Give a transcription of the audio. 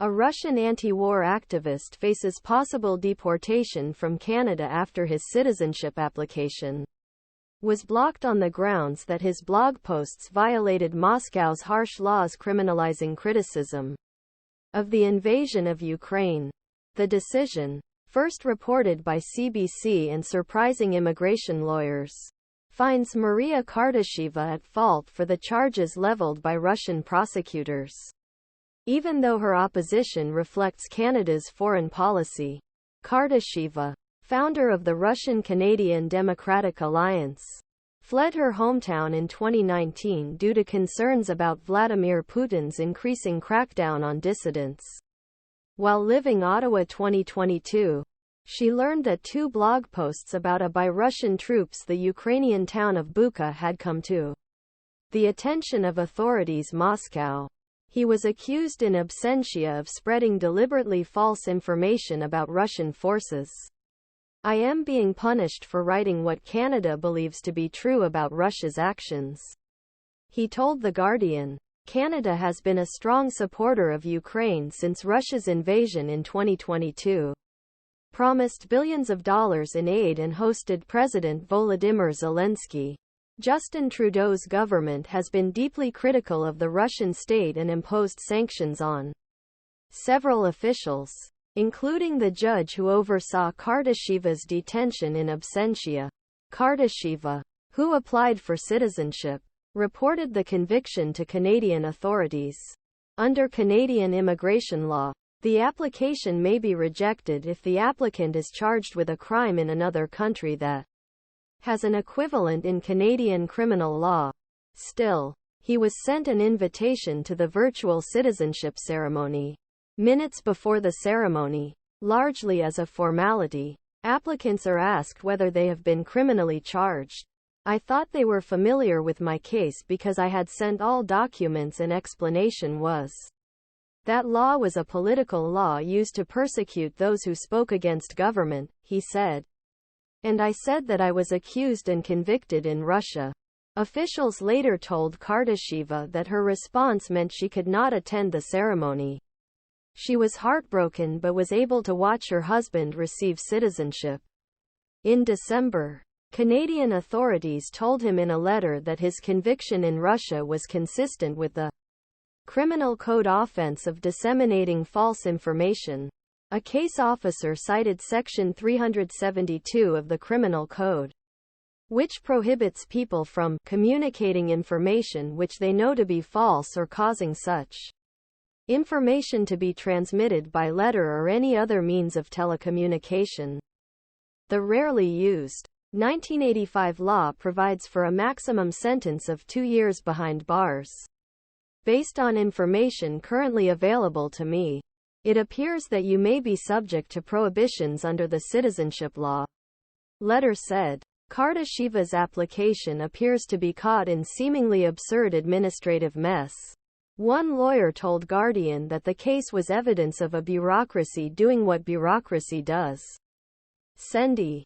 A Russian anti-war activist faces possible deportation from Canada after his citizenship application was blocked on the grounds that his blog posts violated Moscow's harsh laws criminalizing criticism of the invasion of Ukraine. The decision, first reported by CBC and surprising immigration lawyers, finds Maria Kartasheva at fault for the charges leveled by Russian prosecutors, even though her opposition reflects Canada's foreign policy. Kartasheva, founder of the Russian-Canadian Democratic Alliance, fled her hometown in 2019 due to concerns about Vladimir Putin's increasing crackdown on dissidents. While living Ottawa 2022, she learned that 2 blog posts about by Russian troops the Ukrainian town of Bucha had come to the attention of authorities Moscow. He was accused in absentia of spreading deliberately false information about Russian forces. I am being punished for writing what Canada believes to be true about Russia's actions, he told The Guardian. Canada has been a strong supporter of Ukraine since Russia's invasion in 2022, promised billions of dollars in aid and hosted President Volodymyr Zelenskiy. Justin Trudeau's government has been deeply critical of the Russian state and imposed sanctions on several officials, including the judge who oversaw Kartasheva's detention in absentia. Kartasheva, who applied for citizenship, reported the conviction to Canadian authorities. Under Canadian immigration law, the application may be rejected if the applicant is charged with a crime in another country that has an equivalent in Canadian criminal law. Still, he was sent an invitation to the virtual citizenship ceremony. Minutes before the ceremony, largely as a formality, applicants are asked whether they have been criminally charged. I thought they were familiar with my case because I had sent all documents, and explanation was that law was a political law used to persecute those who spoke against government, he said. And I said that I was accused and convicted in Russia. Officials later told Kartasheva that her response meant she could not attend the ceremony. She was heartbroken but was able to watch her husband receive citizenship. In December, Canadian authorities told him in a letter that his conviction in Russia was consistent with the Criminal Code offense of disseminating false information. A case officer cited Section 372 of the Criminal Code, which prohibits people from communicating information which they know to be false or causing such information to be transmitted by letter or any other means of telecommunication. The rarely used 1985 law provides for a maximum sentence of 2 years behind bars. Based on information currently available to me, it appears that you may be subject to prohibitions under the Citizenship Law. Letter said. Kartasheva's application appears to be caught in seemingly absurd administrative mess. One lawyer told Guardian that the case was evidence of a bureaucracy doing what bureaucracy does. Sendi.